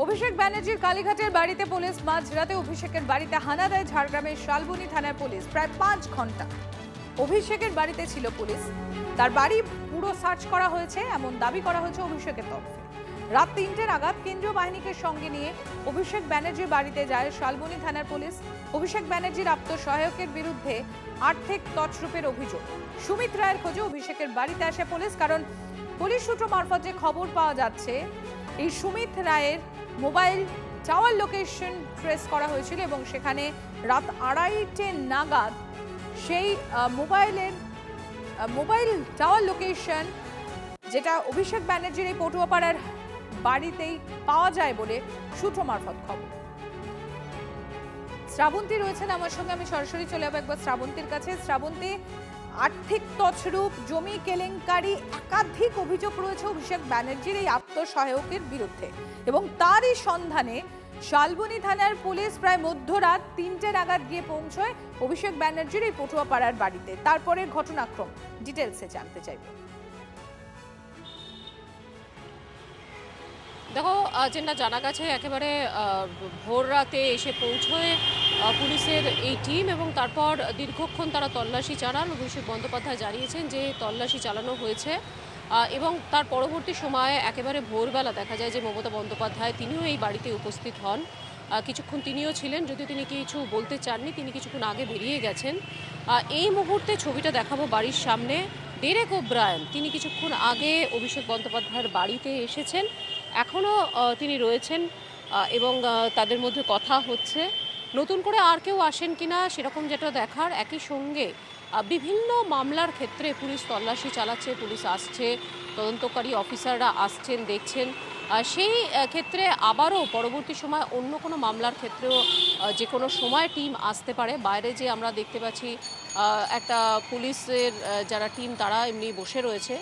অভিষেক ব্যানার্জির কালীঘাটের বাড়িতে পুলিশ মাঝরাতে অভিষেকের বাড়িতে হানা দেয় ঝাড়গ্রামের শালবনী থানার পুলিশ। প্রায় 5 ঘন্টা অভিষেকের বাড়িতে ছিল পুলিশ। তার বাড়ি পুরো সার্চ করা হয়েছে এমন দাবি করা হয়েছে অভিষেকের তরফে। রাত 3টে নাগাদ কেন্দ্রীয় বাহিনীকে সঙ্গে নিয়ে অভিষেক ব্যানার্জির বাড়িতে যায় শালবনী থানার পুলিশ। অভিষেক ব্যানার্জির আত্মসহায়কের বিরুদ্ধে আর্থিক তছরূপের অভিযোগ। সুমিত রায়ের খোঁজে অভিষেকের বাড়িতে আসে পুলিশ, কারণ পুলিশ সূত্র মারফত যে খবর পাওয়া যাচ্ছে এই সুমিত রায়ের মোবাইল টাওয়ার লোকেশন ট্রেস করা হয়েছিল এবং সেখানে রাত 2:30 নাগাদ সেই মোবাইল টাওয়ার লোকেশন যেটা অভিষেক ব্যানার্জির এই পটুয়াপাড়ার বাড়িতেই পাওয়া যায় বলে সূত্র মারফত খবর। শ্রাবন্তী রয়েছেন আমার সঙ্গে, আমি সরাসরি চলে যাবো একবার শ্রাবন্তীর কাছে। শ্রাবন্তী, আর্থিক তছরূপ, জমি কেলেঙ্কারি, একাধিক অভিযোগ রয়েছে অভিষেক ব্যানার্জির এই আত্মসহায়কের বিরুদ্ধে এবং তারই সন্ধানে শালবনী থানার পুলিশ প্রায় মধ্যরাত 3টে নাগাদ গিয়ে পৌঁছয় অভিষেক ব্যানার্জির এই পটুয়াপাড়ার বাড়িতে। তারপরে ঘটনাক্রম ডিটেলসে জানতে চাইব। দেখো, যেটা জানা গেছে একেবারে ভোর রাতে এসে পৌঁছয় পুলিশের এই টিম এবং তারপর দীর্ঘক্ষণ তারা তল্লাশি চালান। অভিষেক বন্দ্যোপাধ্যায় জানিয়েছেন যে তল্লাশি চালানো হয়েছে এবং তার পরবর্তী সময়ে একেবারে ভোরবেলা দেখা যায় যে মমতা বন্দ্যোপাধ্যায় তিনিও এই বাড়িতে উপস্থিত হন। কিছুক্ষণ তিনিও ছিলেন, যদিও তিনি কিছু বলতে চাননি, তিনি কিছুক্ষণ আগে বেরিয়ে গেছেন। এই মুহূর্তে ছবিটা দেখাবো বাড়ির সামনে। ডেরেক ওব্রায়েন তিনি কিছুক্ষণ আগে অভিষেক বন্দ্যোপাধ্যায়ের বাড়িতে এসেছেন, এখনও তিনি রয়েছেন এবং তাদের মধ্যে কথা হচ্ছে। নতুন করে আর কেউ আসেন কিনা সেরকম যেটা দেখার। একই সঙ্গে বিভিন্ন মামলার ক্ষেত্রে পুলিশ তল্লাশি চালাচ্ছে, পুলিশ আসছে, তদন্তকারী অফিসাররা আসছেন, দেখছেন। সেই ক্ষেত্রে আবারও পরবর্তী সময় অন্য কোনো মামলার ক্ষেত্রেও যে কোনো সময় টিম আসতে পারে। বাইরে যে আমরা দেখতে পাচ্ছি একটা পুলিশের যারা টিম তারা এমনি বসে রয়েছে।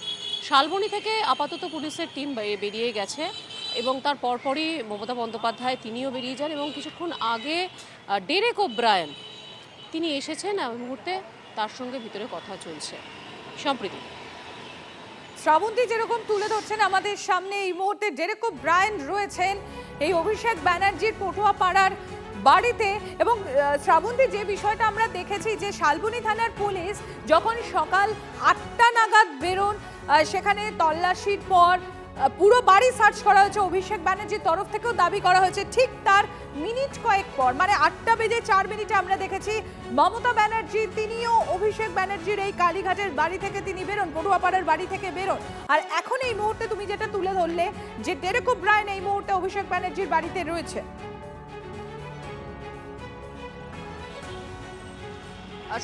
শালবনী থেকে আপাতত পুলিশের টিম বেরিয়ে গেছে এবং তার পরপরই মমতা বন্দ্যোপাধ্যায় তিনিও বেরিয়ে যান এবং কিছুক্ষণ আগে ডেরেক ওব্রায়েন তিনি এসেছেন। এই মুহূর্তে তার সঙ্গে ভিতরে কথা চলছে। সম্প্রীতি শ্রাবন্তী যেরকম তুলে ধরছেন আমাদের সামনে, এই মুহূর্তে ডেরেক ওব্রায়েন রয়েছেন এই অভিষেক ব্যানার্জির পটুয়াপাড়ার বাড়িতে। এবং শ্রাবন্তী, যে বিষয়টা আমরা দেখেছি যে শালবনী থানার পুলিশ যখন সকাল 8টা নাগাদ বেরোন, সেখানে তল্লাশির পর পুরো বাড়ি সার্চ করা হয়েছে। অভিষেক ব্যানার্জির তরফ থেকেও দাবি করা হয়েছে ঠিক তার মিনিট কয়েক পর, মানে 8:04 আমরা দেখেছি মমতা ব্যানার্জি তিনিও অভিষেক ব্যানার্জির এই কালীঘাটের বাড়ি থেকে তিনি বেরোন, পটুয়াপাড়ার বাড়ি থেকে বেরোন। আর এখন এই মুহূর্তে তুমি যেটা তুলে ধরলে যে ডেরেক ওব্রায়েন এই মুহূর্তে অভিষেক ব্যানার্জির বাড়িতে রয়েছে।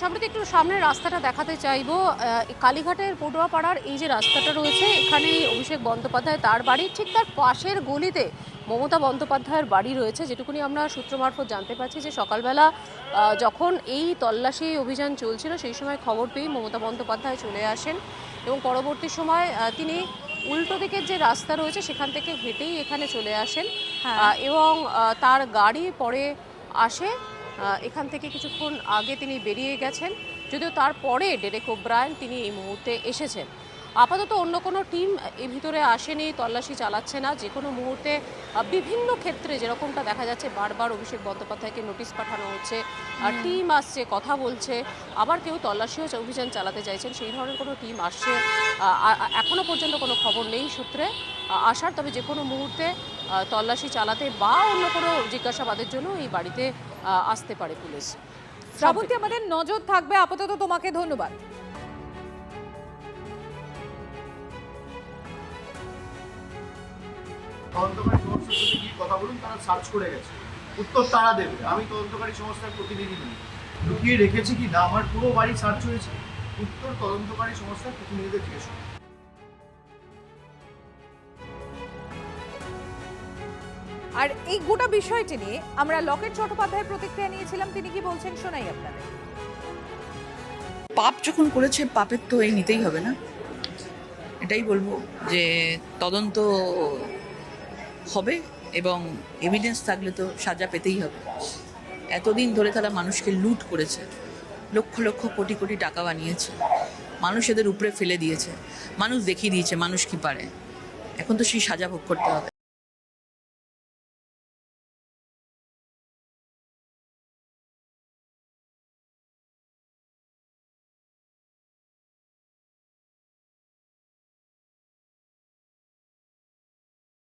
সম্প্রতি একটু সামনের রাস্তাটা দেখাতে চাইবো। কালীঘাটের পটুয়াপাড়ার এই যে রাস্তাটা রয়েছে, এখানে অভিষেক বন্দ্যোপাধ্যায় তার বাড়ি, ঠিক তার পাশের গলিতে মমতা বন্দ্যোপাধ্যায়ের বাড়ি রয়েছে। যেটুকুনি আমরা সূত্র মারফত জানতে পারছি যে সকালবেলা যখন এই তল্লাশি অভিযান চলছিল সেই সময় খবর পেয়ে মমতা বন্দ্যোপাধ্যায় চলে আসেন এবং পরবর্তী সময় তিনি উল্টো দিকের যে রাস্তা রয়েছে সেখান থেকে হেঁটেই এখানে চলে আসেন এবং তার গাড়ি পরে আসে। এখান থেকে কিছুক্ষণ আগে তিনি বেরিয়ে গেছেন, যদিও তারপরে ডেরেক ওব্রায়েন তিনি এই মুহূর্তে এসেছেন। আপাতত অন্য কোনো টিম এর ভিতরে আসেনি, তল্লাশি চালাচ্ছে না। যে কোনো মুহূর্তে বিভিন্ন ক্ষেত্রে যেরকমটা দেখা যাচ্ছে বারবার অভিষেক বন্দ্যোপাধ্যায়কে নোটিশ পাঠানো হচ্ছে, টিম আসছে, কথা বলছে, আবার কেউ তল্লাশিও অভিযান চালাতে চাইছেন, সেই ধরনের কোনো টিম আসছে এখনও পর্যন্ত কোনো খবর নেই সূত্রে আসার। তবে যে কোনো মুহূর্তে তল্লাশি চালাতে বা অন্য কোনো জিজ্ঞাসাবাদের জন্য এই বাড়িতে আসতে পারে পুলিশ। শ্রাবন্তী, আমাদের নজর থাকবে। আপাতত তোমাকে ধন্যবাদ। তদন্তকারী সংস্থার সাথে কি কথা বলুন, তারা সার্চ করে গেছে, উত্তর তারা দেবে। আমি তদন্তকারী সংস্থার প্রতিনিধি নই, লুকিয়ে রেখেছি কি না আমার পুরো বাড়ি সার্চ হয়েছে, উত্তর তদন্তকারী সংস্থার প্রতিনিধিদের জিজ্ঞেস করুন। আর এই গোটা বিষয়টি নিয়ে আমরা লকেট চট্টোপাধ্যায়ের প্রতিক্রিয়া নিয়েছিলাম, তিনি কি বলছেন শোনাই আপনাদের। পাপ যখন করেছে পাপের তো এই নিতেই হবে না, এটাই বলবো যে তদন্ত হবে এবং এভিডেন্স থাকলে তো সাজা পেতেই হবে। এতদিন ধরে তারা মানুষকে লুট করেছে, লক্ষ লক্ষ কোটি কোটি টাকা বানিয়েছে, মানুষ এদের উপরে ফেলে দিয়েছে, মানুষ দেখিয়ে দিয়েছে মানুষ কি পারে। এখন তো সেই সাজা ভোগ করতে হবে।